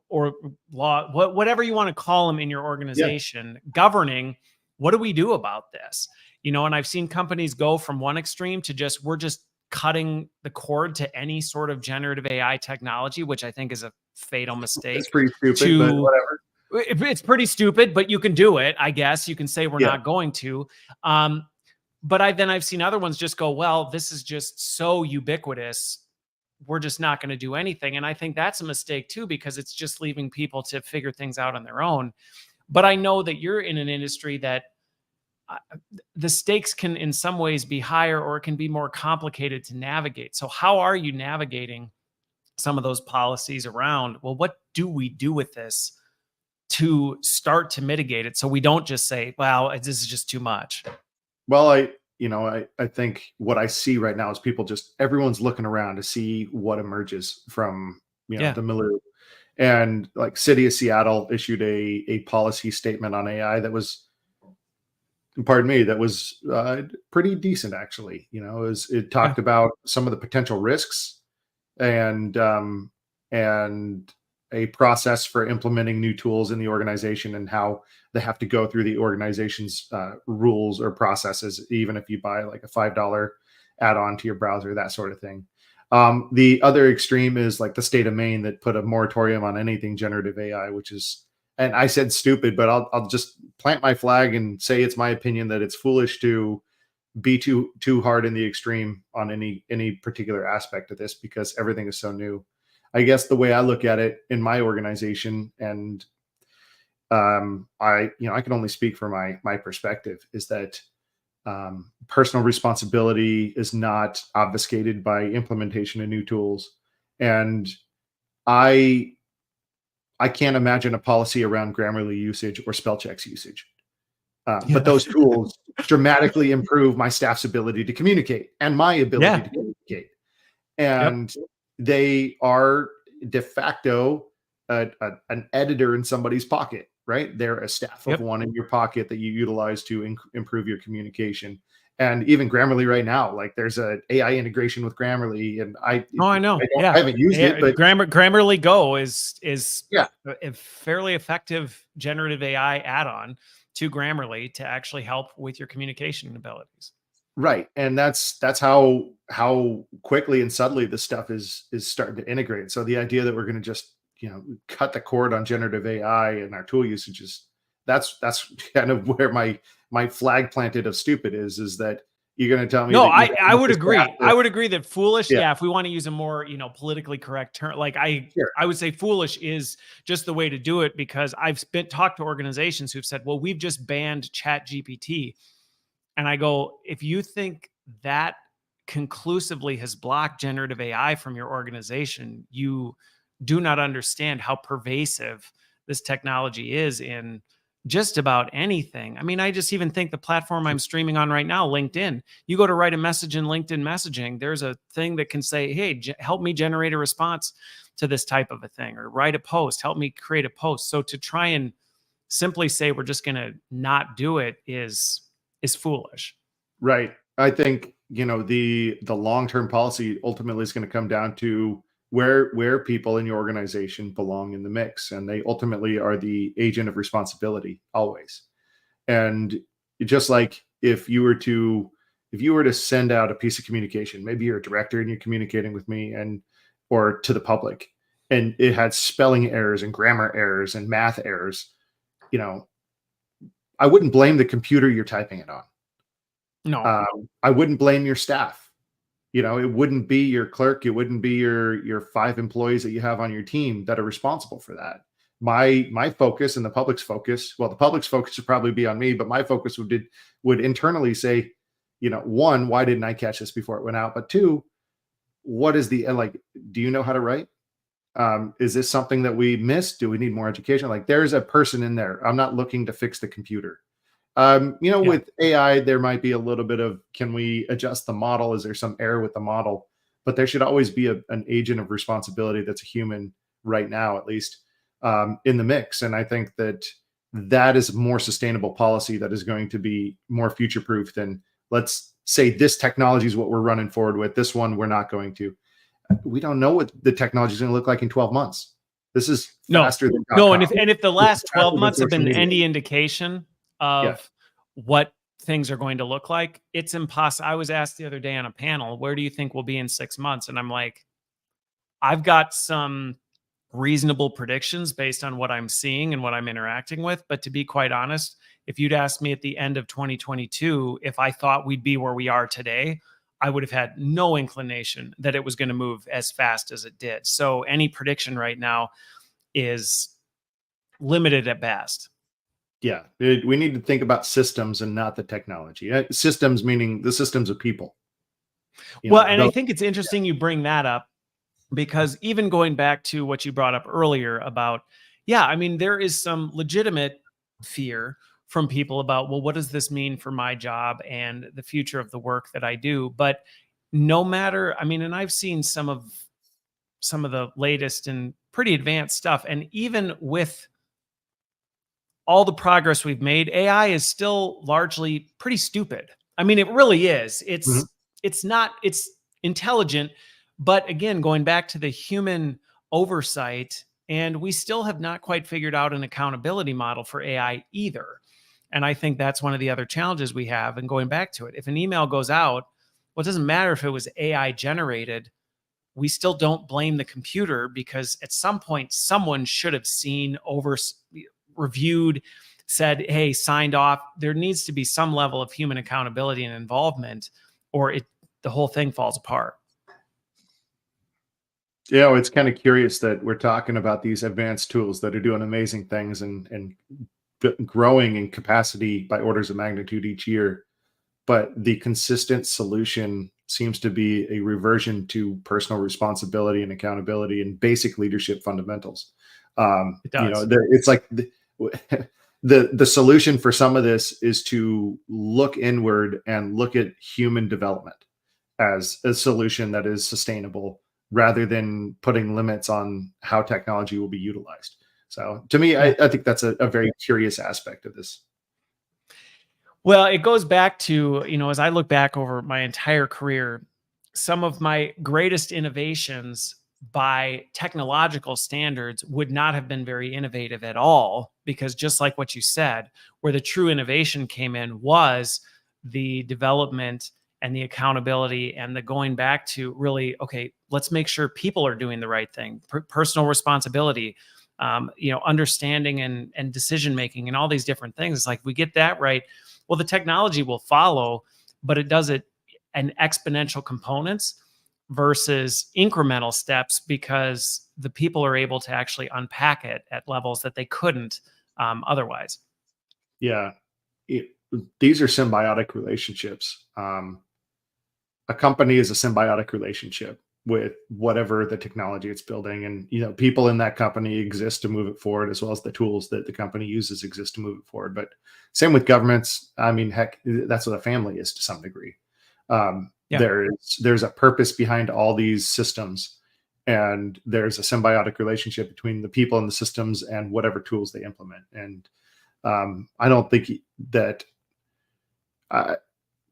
or law, whatever you want to call them in your organization, governing what do we do about this? And I've seen companies go from one extreme to we're just cutting the cord to any sort of generative AI technology, which I think is a fatal mistake. It's pretty stupid, but whatever. It's pretty stupid, but you can do it. I guess you can say we're not going to. But I've seen other ones just go, well, this is just so ubiquitous, we're just not going to do anything. And I think that's a mistake too, because it's just leaving people to figure things out on their own. But I know that you're in an industry that the stakes can in some ways be higher, or it can be more complicated to navigate. So how are you navigating some of those policies around, well, what do we do with this to start to mitigate it, so we don't just say, wow, this is just too much? Well, I think what I see right now is everyone's looking around to see what emerges from, the milieu. And like City of Seattle issued a policy statement on AI that was, pretty decent, actually. It talked about some of the potential risks, and a process for implementing new tools in the organization, and how they have to go through the organization's rules or processes, even if you buy like a $5 add-on to your browser, that sort of thing. The other extreme is like the state of Maine, that put a moratorium on anything generative AI, which is, and I said stupid, but I'll just plant my flag and say it's my opinion that it's foolish to be too hard in the extreme on any particular aspect of this, because everything is so new. I guess the way I look at it in my organization, and I can only speak for my perspective, is that personal responsibility is not obfuscated by implementation of new tools. And I can't imagine a policy around Grammarly usage or spell checks usage. But those tools dramatically improve my staff's ability to communicate and my ability to communicate. And they are de facto an editor in somebody's pocket, right? They're a staff of one in your pocket that you utilize to improve your communication. And even Grammarly right now, like there's a AI integration with Grammarly, and I know. I haven't used it, but Grammarly Go is yeah, a fairly effective generative AI add-on to Grammarly to actually help with your communication abilities. Right. And that's how quickly and subtly this stuff is starting to integrate. So the idea that we're going to just, cut the cord on generative AI and our tool usage is that's kind of where my flag planted of stupid is that you're going to tell me no, that I would agree. I would agree that foolish, Yeah. if we want to use a more, politically correct term, like I would say foolish is just the way to do it, because I've talked to organizations who've said, well, we've just banned Chat GPT. And I go, if you think that conclusively has blocked generative AI from your organization, you do not understand how pervasive this technology is in just about anything. I mean, I just even think the platform I'm streaming on right now, LinkedIn, you go to write a message in LinkedIn messaging, there's a thing that can say, hey, help me generate a response to this type of a thing, or write a post, help me create a post. So to try and simply say we're just going to not do it is foolish. Right. I think, the long-term policy ultimately is going to come down to where people in your organization belong in the mix. And they ultimately are the agent of responsibility always. And just like if you were to send out a piece of communication, maybe you're a director and you're communicating with me or to the public, and it had spelling errors and grammar errors and math errors, I wouldn't blame the computer you're typing it on. No. I wouldn't blame your staff. It wouldn't be your clerk. It wouldn't be your 5 employees that you have on your team that are responsible for that. My focus and the public's focus, well, the public's focus would probably be on me, but my focus would internally say, one, why didn't I catch this before it went out? But two, what is do you know how to write? Is this something that we missed? Do we need more education? Like, there's a person in there. I'm not looking to fix the computer. With AI, there might be a little bit of, can we adjust the model? Is there some error with the model? But there should always be an agent of responsibility that's a human right now, at least, in the mix. And I think that is more sustainable policy that is going to be more future-proof than, let's say this technology is what we're running forward with. This one, we're not going to. We don't know what the technology is going to look like in 12 months. This is faster than no. And if the last 12 months have been any indication of what things are going to look like, it's impossible. I was asked the other day on a panel, where do you think we'll be in 6 months? And I'm like, I've got some reasonable predictions based on what I'm seeing and what I'm interacting with. But to be quite honest, if you'd asked me at the end of 2022, if I thought we'd be where we are today, I would have had no inclination that it was going to move as fast as it did. So any prediction right now is limited at best. Yeah, we need to think about systems and not the technology. Systems meaning the systems of people. I think it's interesting you bring that up, because even going back to what you brought up earlier about, there is some legitimate fear from people about, well, what does this mean for my job and the future of the work that I do? But no matter, and I've seen some of the latest and pretty advanced stuff, and even with all the progress we've made, AI is still largely pretty stupid. It really is. It's intelligent, but again, going back to the human oversight, and we still have not quite figured out an accountability model for AI either. And I think that's one of the other challenges we have. And going back to it, if an email goes out, well, it doesn't matter if it was AI generated. We still don't blame the computer, because at some point someone should have seen, reviewed, said, hey, signed off. There needs to be some level of human accountability and involvement, or the whole thing falls apart. It's kind of curious that we're talking about these advanced tools that are doing amazing things and growing in capacity by orders of magnitude each year. But the consistent solution seems to be a reversion to personal responsibility and accountability and basic leadership fundamentals. It does. It's like the solution for some of this is to look inward and look at human development as a solution that is sustainable rather than putting limits on how technology will be utilized. So to me, Yeah. I think that's a very curious aspect of this. Well, it goes back to, as I look back over my entire career, some of my greatest innovations by technological standards would not have been very innovative at all, because just like what you said, where the true innovation came in was the development and the accountability and the going back to really, okay, let's make sure people are doing the right thing, personal responsibility, understanding and decision making and all these different things. It's like we get that right, well, the technology will follow, but it does it in exponential components versus incremental steps, because the people are able to actually unpack it at levels that they couldn't otherwise. Yeah, it, these are symbiotic relationships. A company is a symbiotic relationship with whatever the technology it's building, and people in that company exist to move it forward, as well as the tools that the company uses exist to move it forward. But same with governments. I mean, heck, that's what a family is to some degree. Yeah. There's a purpose behind all these systems, and there's a symbiotic relationship between the people and the systems and whatever tools they implement. And I don't think that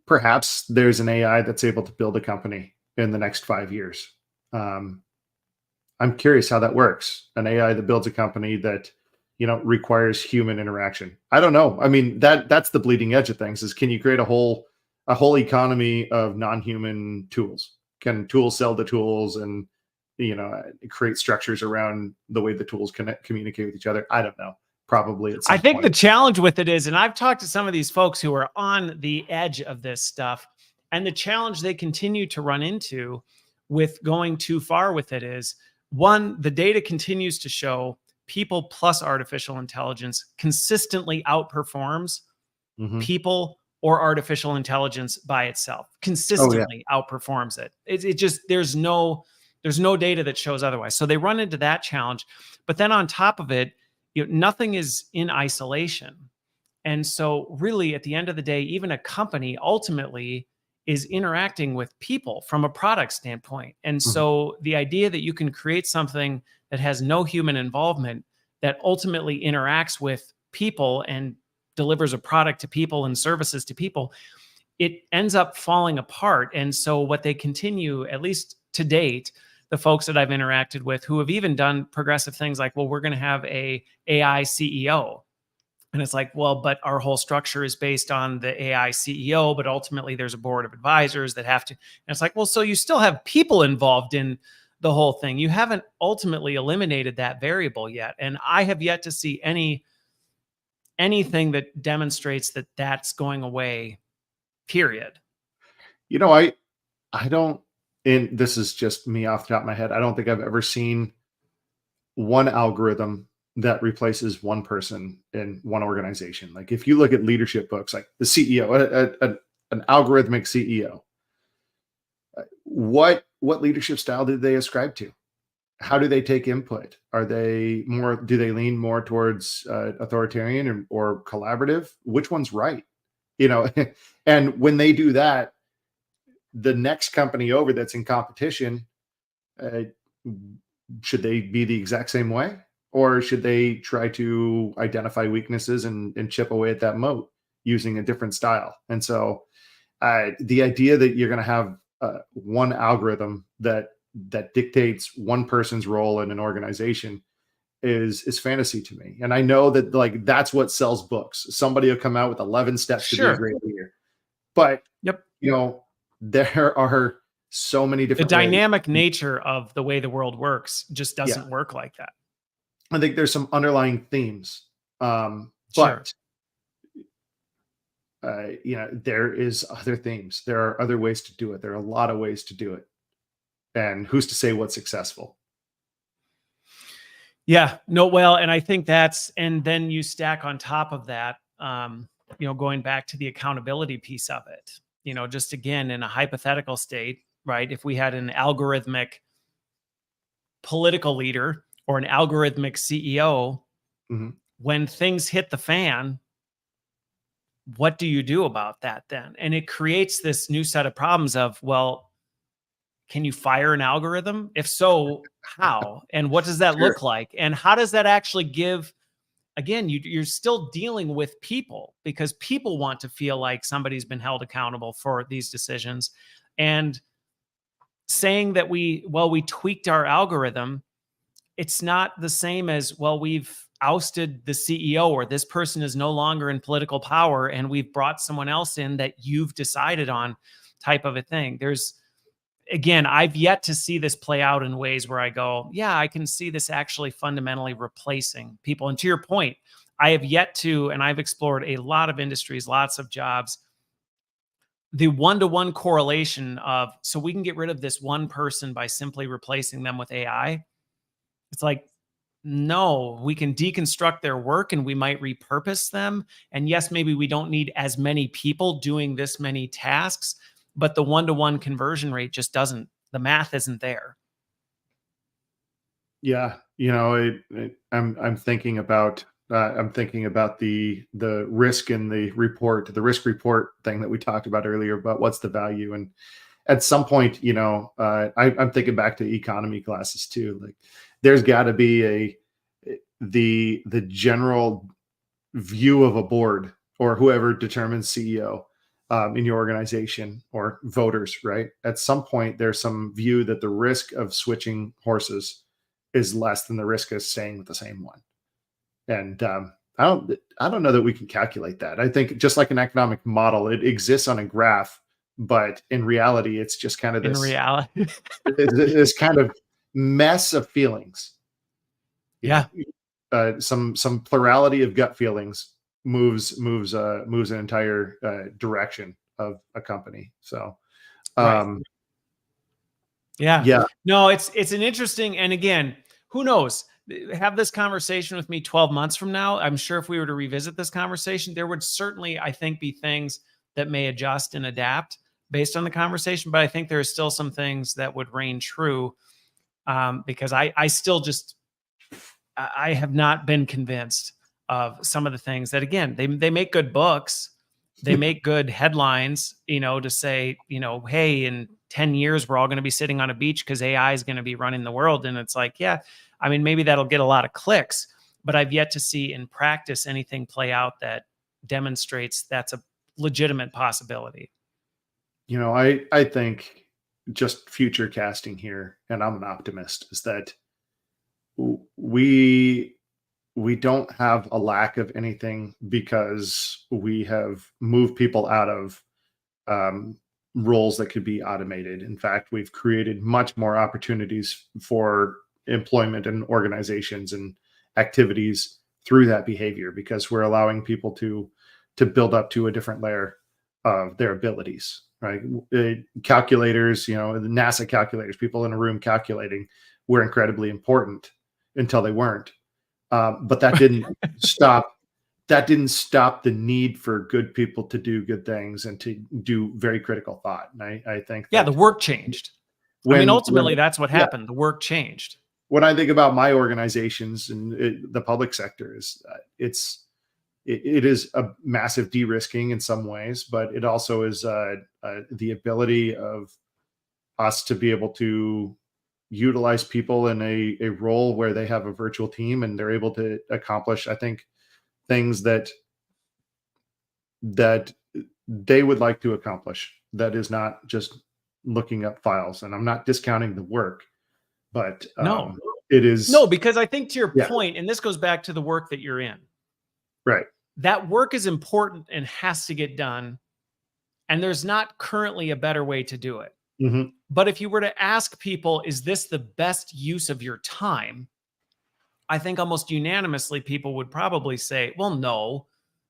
perhaps there's an AI that's able to build a company in the next 5 years. Um, I'm curious how that works. An AI that builds a company that requires human interaction. I don't know. I mean, that's the bleeding edge of things. Is can you create a whole economy of non-human tools? Can tools sell to tools and create structures around the way the tools communicate with each other? I don't know. Probably at I some think the point. challenge with it is, and I've talked to some of these folks who are on the edge of this stuff, and the challenge they continue to run into with going too far with it is, one, the data continues to show people plus artificial intelligence consistently outperforms Mhm. people or artificial intelligence by itself. Oh yeah. Consistently outperforms it. It just, there's no data that shows otherwise. So they run into that challenge. But then on top of it, nothing is in isolation. And so really at the end of the day, even a company ultimately is interacting with people from a product standpoint. And Mhm. so the idea that you can create something that has no human involvement, that ultimately interacts with people and delivers a product to people and services to people, it ends up falling apart. And so what they continue, at least to date, the folks that I've interacted with who have even done progressive things like, well, we're going to have a AI CEO. And it's like, well, but our whole structure is based on the AI CEO, but ultimately there's a board of advisors that have to. And it's like, well, so you still have people involved in the whole thing. You haven't ultimately eliminated that variable yet. And I have yet to see anything that demonstrates that that's going away, period. You know, I don't, and this is just me off the top of my head. I don't think I've ever seen one algorithm that replaces one person in one organization. Like if you look at leadership books, like the CEO, an algorithmic CEO, what leadership style did they ascribe to? How do they take input? Do they lean more towards authoritarian or collaborative? Which one's right? You know, and when they do that, the next company over that's in competition, uh, should they be the exact same way, or should they try to identify weaknesses and chip away at that moat using a different style? And so the idea that you're going to have one algorithm that dictates one person's role in an organization is fantasy to me. And I know that like that's what sells books. Somebody will come out with 11 steps to be a Sure. great leader. But Yep. there are so many The different ways. dynamic nature of the way the world works just Yeah, doesn't work like that. I think there's some underlying themes. Sure. But there is other themes. There are other ways to do it. There are a lot of ways to do it. And who's to say what's successful? Yeah, no, well, and I think and then you stack on top of that, going back to the accountability piece of it, just again, in a hypothetical state, right? If we had an algorithmic political leader or an algorithmic CEO, Mhm. when things hit the fan, what do you do about that then? And it creates this new set of problems of, well, can you fire an algorithm? If so, how? And what does that Sure. look like? And how does that actually give, again, you're still dealing with people, because people want to feel like somebody's been held accountable for these decisions. And saying that we tweaked our algorithm, it's not the same as, well, we've ousted the CEO, or this person is no longer in political power and we've brought someone else in that you've decided on, type of a thing. There's, again, I've yet to see this play out in ways where I go, yeah, I can see this actually fundamentally replacing people. And to your point, I have yet to, and I've explored a lot of industries, lots of jobs, the one-to-one correlation of, so we can get rid of this one person by simply replacing them with AI. It's like, no, we can deconstruct their work and we might repurpose them. And yes, maybe we don't need as many people doing this many tasks, but the one-to-one conversion rate just doesn't, the math isn't there. Yeah, I'm thinking about the risk in the report, the risk report thing that we talked about earlier about what's the value. And at some point, I'm thinking back to economy classes too. Like, there's got to be the general view of a board or whoever determines CEO in your organization, or voters, right? At some point, there's some view that the risk of switching horses is less than the risk of staying with the same one. And I don't know that we can calculate that. I think, just like an economic model, it exists on a graph, but in reality, it's just kind of In reality. this kind of mess of feelings. Yeah. Some plurality of gut feelings moves an entire direction of a company. So, Right. Yeah. yeah, No, it's an interesting, and again, who knows? Have this conversation with me 12 months from now. I'm sure if we were to revisit this conversation, there would certainly, I think, be things that may adjust and adapt based on the conversation. But I think there are still some things that would reign true, because I still just, I have not been convinced of some of the things that, again, they make good books, they make good headlines, to say, hey, in 10 years we're all going to be sitting on a beach because AI is going to be running the world. And it's like, yeah, I mean, maybe that'll get a lot of clicks, but I've yet to see in practice anything play out that demonstrates that's a legitimate possibility. I think, just future casting here, and I'm an optimist, is that we don't have a lack of anything because we have moved people out of um, roles that could be automated. In fact, we've created much more opportunities for employment and organizations and activities through that behavior, because we're allowing people to build up to a different layer of their abilities. Right? Calculators, the NASA calculators, people in a room calculating, were incredibly important until they weren't. But that didn't stop. That didn't stop the need for good people to do good things and to do very critical thought. And I think Yeah, the that work changed. I mean, when ultimately, that's what yeah, happened. The work changed. when I think about my organizations and the public sector, it is a massive de-risking in some ways, but it also is the ability of us to be able to utilize people in a role where they have a virtual team and they're able to accomplish, I think, things that they would like to accomplish. That is not just looking up files. And I'm not discounting the work, but No, it is. no, because I think, to your Yeah, point, and this goes back to the work that you're in, right. that work is important and has to get done. And there's not currently a better way to do it. Hmm. But if you were to ask people, is this the best use of your time? I think almost unanimously people would probably say, well, no.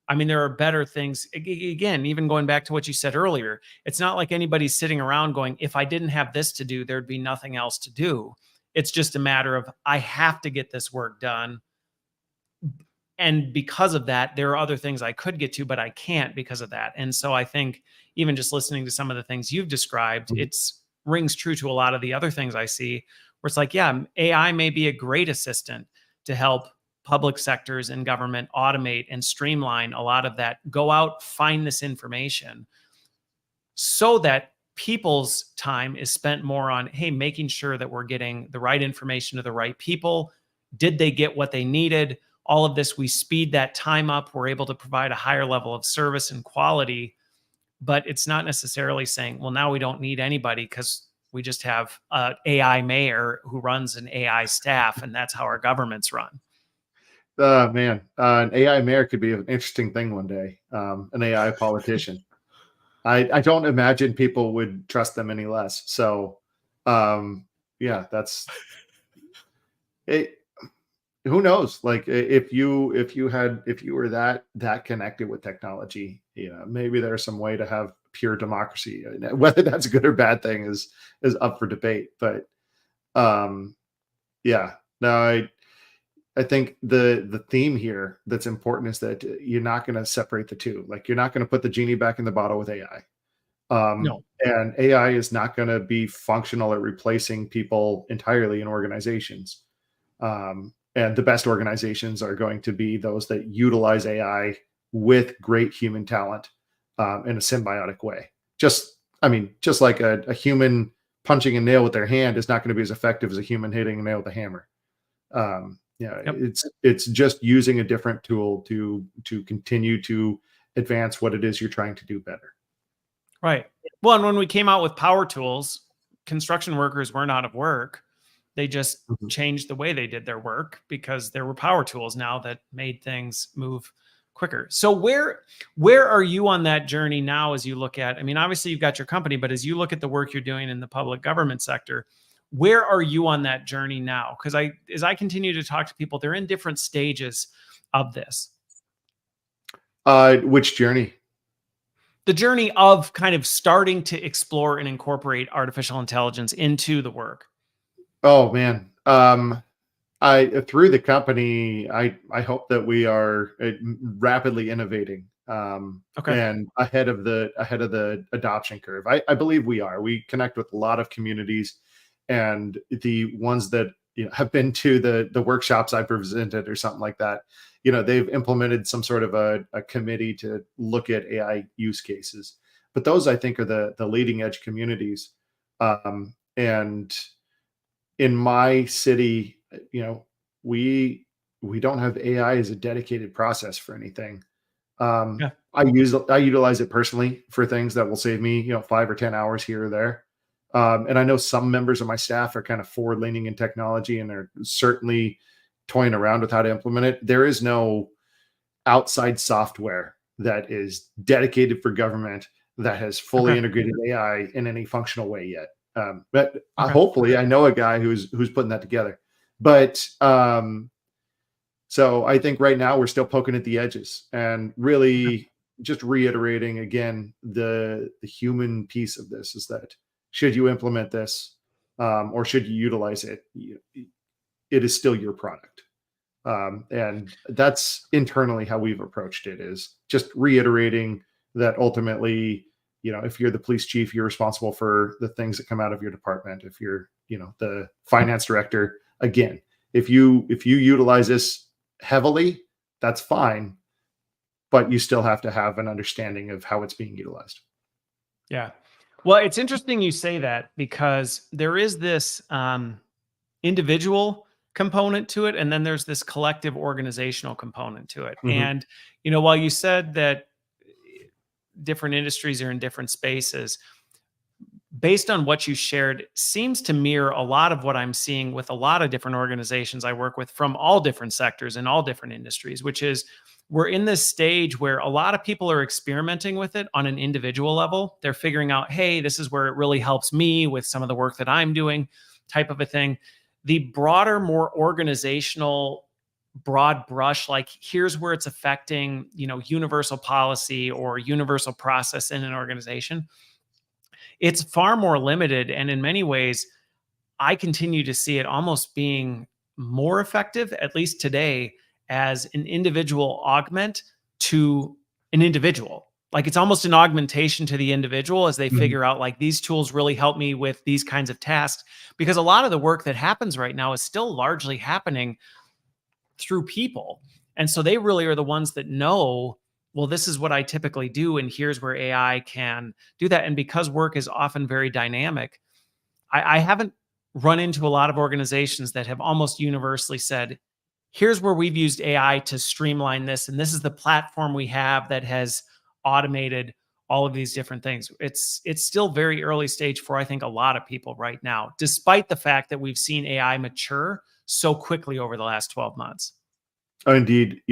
I mean, there are better things. Again, even going back to what you said earlier, it's not like anybody's sitting around going, if I didn't have this to do, there'd be nothing else to do. It's just a matter of, I have to get this work done. And because of that, there are other things I could get to, but I can't because of that. And so I think, even just listening to some of the things you've described, it's rings true to a lot of the other things I see, where it's like, yeah, AI may be a great assistant to help public sectors in government automate and streamline a lot of that, go out, find this information so that people's time is spent more on, hey, making sure that we're getting the right information to the right people. Did they get what they needed? All of this, we speed that time up. We're able to provide a higher level of service and quality, but it's not necessarily saying, well, now we don't need anybody because we just have an AI mayor who runs an AI staff, and that's how our governments run. Man, an AI mayor could be an interesting thing one day. An AI politician. I don't imagine people would trust them any less. So, yeah, that's it. Who knows? Like if you were that connected with technology, maybe there's some way to have pure democracy. Whether that's a good or bad thing is up for debate. But yeah, no, I think the theme here that's important is that you're not going to separate the two. Like you're not going to put the genie back in the bottle with AI. No. And AI is not going to be functional at replacing people entirely in organizations. And the best organizations are going to be those that utilize AI with great human talent in a symbiotic way. Just like a human punching a nail with their hand is not going to be as effective as a human hitting a nail with a hammer. Yep. It's just using a different tool to continue to advance what it is you're trying to do better. Right. Well, and when we came out with power tools, construction workers weren't out of work. They just changed the way they did their work because there were power tools now that made things move quicker. So where are you on that journey now as you look at, I mean, obviously you've got your company, but as you look at the work you're doing in the public government sector, where are you on that journey now? Because as I continue to talk to people, they're in different stages of this. Which journey? The journey of kind of starting to explore and incorporate artificial intelligence into the work. Oh man. Through the company, I hope that we are rapidly innovating and ahead of the adoption curve. I believe we are. We connect with a lot of communities, and the ones that have been to the workshops I presented or something like that, they've implemented some sort of a committee to look at AI use cases. But those I think are the leading edge communities. And in my city, we don't have AI as a dedicated process for anything. I utilize it personally for things that will save me, 5 or 10 hours here or there. And I know some members of my staff are kind of forward leaning in technology and are certainly toying around with how to implement it. There is no outside software that is dedicated for government that has fully integrated AI in any functional way yet. But hopefully I know a guy who's putting that together. But so I think right now we're still poking at the edges and really just reiterating again, the human piece of this is that should you implement this or should you utilize it, it is still your product. And that's internally how we've approached it, is just reiterating that ultimately, if you're the police chief, you're responsible for the things that come out of your department. If you're, the finance director, again, if you utilize this heavily, that's fine, but you still have to have an understanding of how it's being utilized. Yeah. Well, it's interesting you say that because there is this individual component to it, and then there's this collective organizational component to it. And, while you said that different industries are in different spaces, based on what you shared, seems to mirror a lot of what I'm seeing with a lot of different organizations I work with from all different sectors and all different industries, which is we're in this stage where a lot of people are experimenting with it on an individual level. They're figuring out, hey, this is where it really helps me with some of the work that I'm doing, type of a thing. The broader, more organizational, broad brush, like here's where it's affecting, universal policy or universal process in an organization, it's far more limited. And in many ways, I continue to see it almost being more effective, at least today, as an individual augment to an individual. Like it's almost an augmentation to the individual as they figure out like these tools really help me with these kinds of tasks, because a lot of the work that happens right now is still largely happening through people. And so they really are the ones that know, well, this is what I typically do, and here's where AI can do that. And because work is often very dynamic, I haven't run into a lot of organizations that have almost universally said, here's where we've used AI to streamline this, and this is the platform we have that has automated all of these different things. It's still very early stage for, I think, a lot of people right now, despite the fact that we've seen AI mature so quickly over the last 12 months. Oh, indeed.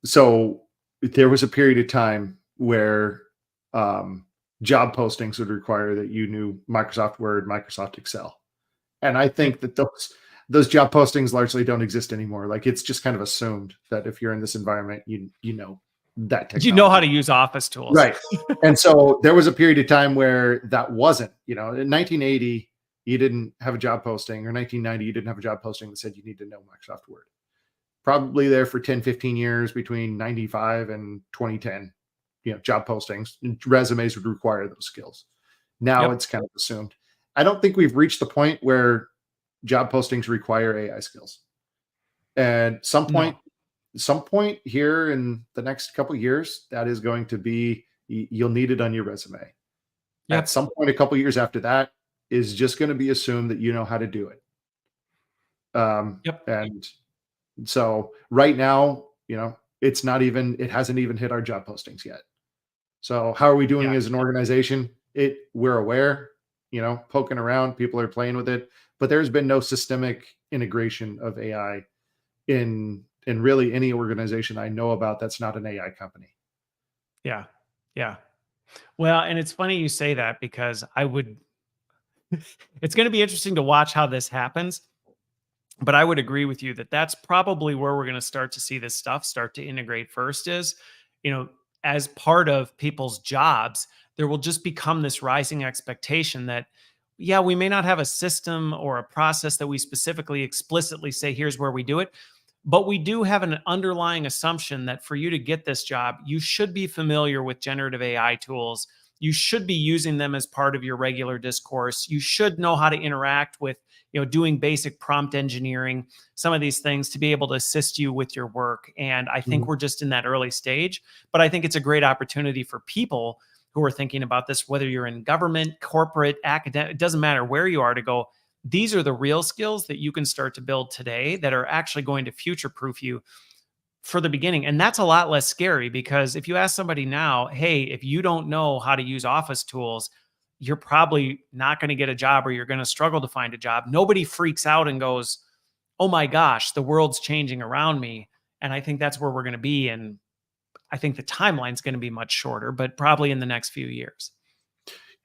So there was a period of time where job postings would require that you knew Microsoft Word, Microsoft Excel. And I think that those job postings largely don't exist anymore. Like, it's just kind of assumed that if you're in this environment, you know that technology. You know how to use Office tools. Right. And so there was a period of time where that wasn't, in 1980, you didn't have a job posting, or 1990, you didn't have a job posting that said you need to know Microsoft Word. Probably there for 10, 15 years between 95 and 2010, job postings, resumes would require those skills. Now it's kind of assumed. I don't think we've reached the point where job postings require AI skills. And some point here in the next couple of years, that is going to be, you'll need it on your resume. At some point, a couple of years after that, is just going to be assumed that you know how to do it. And so right now, it hasn't even hit our job postings yet. So how are we doing as an organization? We're aware, poking around, people are playing with it, but there's been no systemic integration of AI in really any organization I know about that's not an AI company. Yeah. Yeah. Well, and it's funny you say that, because it's going to be interesting to watch how this happens. But I would agree with you that that's probably where we're going to start to see this stuff start to integrate first is, as part of people's jobs, there will just become this rising expectation that, we may not have a system or a process that we specifically explicitly say, here's where we do it. But we do have an underlying assumption that for you to get this job, you should be familiar with generative AI tools. You should be using them as part of your regular discourse. You should know how to interact with, doing basic prompt engineering, some of these things to be able to assist you with your work. And I think we're just in that early stage, but I think it's a great opportunity for people who are thinking about this, whether you're in government, corporate, academic, it doesn't matter where you are, to go, these are the real skills that you can start to build today that are actually going to future-proof you for the beginning. And that's a lot less scary, because if you ask somebody now, hey, if you don't know how to use Office tools, you're probably not going to get a job, or you're going to struggle to find a job. Nobody freaks out and goes, oh my gosh, the world's changing around me. And I think that's where we're going to be. And I think the timeline's going to be much shorter, but probably in the next few years.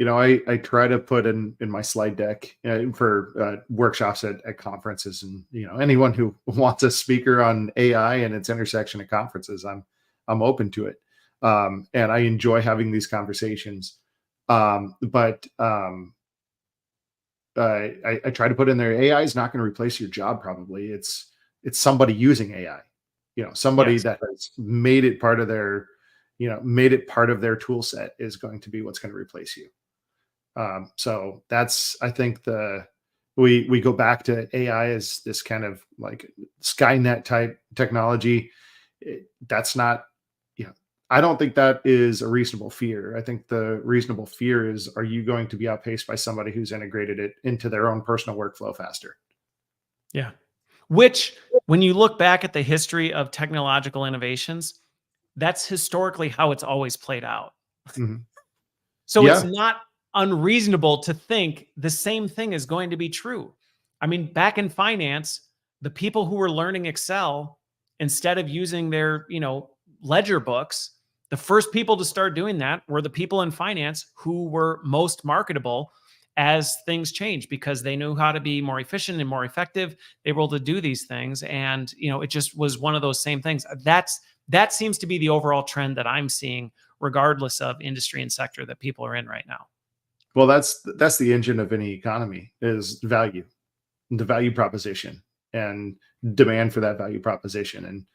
I try to put in my slide deck for workshops at conferences, and anyone who wants a speaker on AI and its intersection at conferences, I'm open to it, and I enjoy having these conversations. But I try to put in there, AI is not going to replace your job. Probably it's somebody using AI, somebody that has made it part of their, tool set is going to be what's going to replace you. So that's, I think we go back to AI as this kind of like Skynet type technology. That's not, I don't think that is a reasonable fear. I think the reasonable fear is, are you going to be outpaced by somebody who's integrated it into their own personal workflow faster? Yeah. Which, when you look back at the history of technological innovations, that's historically how it's always played out. So it's not unreasonable to think the same thing is going to be true. I mean, back in finance, the people who were learning Excel, instead of using their, ledger books, the first people to start doing that were the people in finance who were most marketable as things changed, because they knew how to be more efficient and more effective. They were able to do these things. And, it just was one of those same things. That seems to be the overall trend that I'm seeing, regardless of industry and sector that people are in right now. Well, that's the engine of any economy, is value, the value proposition, and demand for that value proposition. And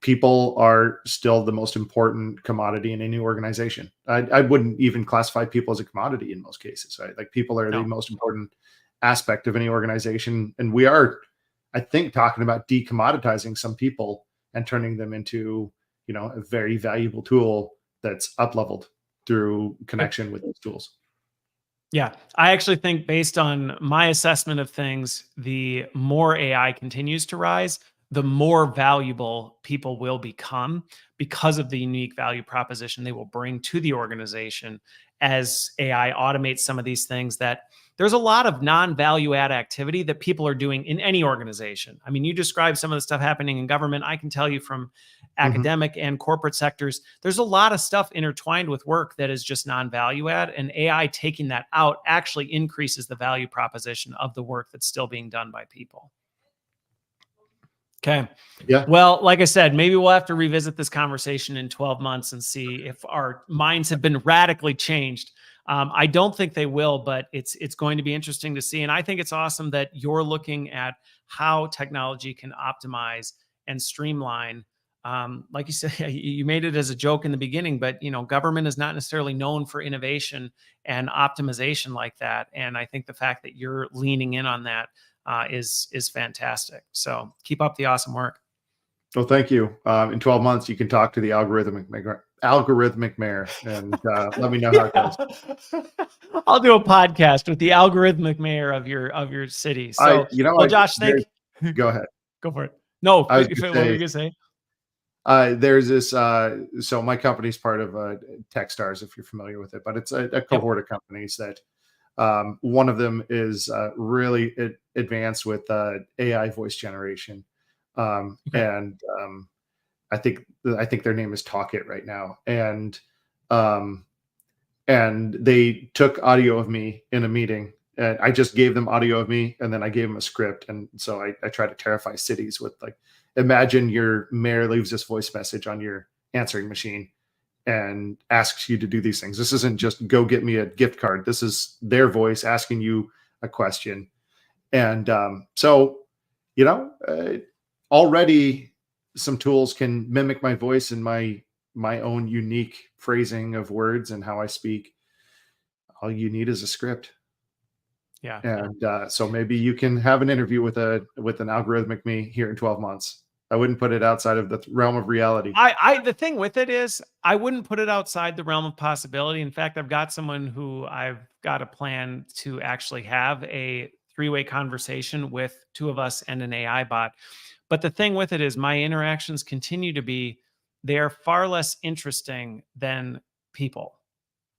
people are still the most important commodity in any organization. I wouldn't even classify people as a commodity in most cases, right? Like, people are the most important aspect of any organization. And we are, I think talking about decommoditizing some people and turning them into, a very valuable tool that's up leveled through connection with these tools. Yeah, I actually think based on my assessment of things, the more AI continues to rise, the more valuable people will become because of the unique value proposition they will bring to the organization as AI automates some of these things that there's a lot of non-value add activity that people are doing in any organization. I mean, you described some of the stuff happening in government. I can tell you from Mhm. academic and corporate sectors, there's a lot of stuff intertwined with work that is just non-value add, and AI taking that out actually increases the value proposition of the work that's still being done by people. Okay. Yeah. Well, like I said, maybe we'll have to revisit this conversation in 12 months and see if our minds have been radically changed. I don't think they will, but it's going to be interesting to see. And I think it's awesome that you're looking at how technology can optimize and streamline. Like you said, you made it as a joke in the beginning, but government is not necessarily known for innovation and optimization like that. And I think the fact that you're leaning in on that is fantastic. So keep up the awesome work. Well, thank you. In 12 months, you can talk to the algorithmic mayor and let me know how it Yeah. goes. I'll do a podcast with the algorithmic mayor of your city. So, well, Josh, thank you. Go ahead. Go for it. No, I was what going were to you gonna say? there's this, so my company's part of Techstars, if you're familiar with it, but it's a Yep. cohort of companies that one of them is really advanced with AI voice generation. Okay. And I think their name is Talk It right now. Um, and they took audio of me in a meeting, and I just gave them audio of me, and then I gave them a script. And so I try to terrify cities with, like, imagine your mayor leaves this voice message on your answering machine and asks you to do these things. This isn't just go get me a gift card. This is their voice asking you a question. And so, you know, uh, already some tools can mimic my voice and my own unique phrasing of words and how I speak. All you need is a script. Yeah. And so maybe you can have an interview with an algorithmic me here in 12 months. I wouldn't put it outside of the realm of reality. The thing with it is I wouldn't put it outside the realm of possibility. In fact, I've got someone who I've got a plan to actually have a three-way conversation with two of us and an AI bot. But the thing with it is my interactions continue to be they are far less interesting than people.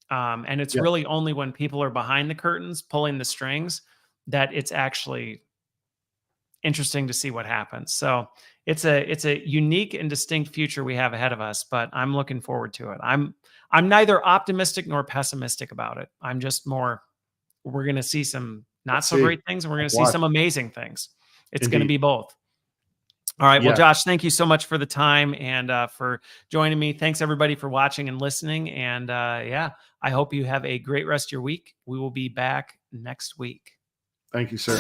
And it's Yeah. really only when people are behind the curtains pulling the strings that it's actually interesting to see what happens. So it's a unique and distinct future we have ahead of us, but I'm looking forward to it. I'm neither optimistic nor pessimistic about it. I'm just more we're going to see some not Let's so see. great things and we're going Let's to see watch. some amazing things. It's going to Indeed. be both. All right. Well, Yeah. Josh, thank you so much for the time and for joining me. Thanks everybody for watching and listening. And yeah, I hope you have a great rest of your week. We will be back next week. Thank you, sir.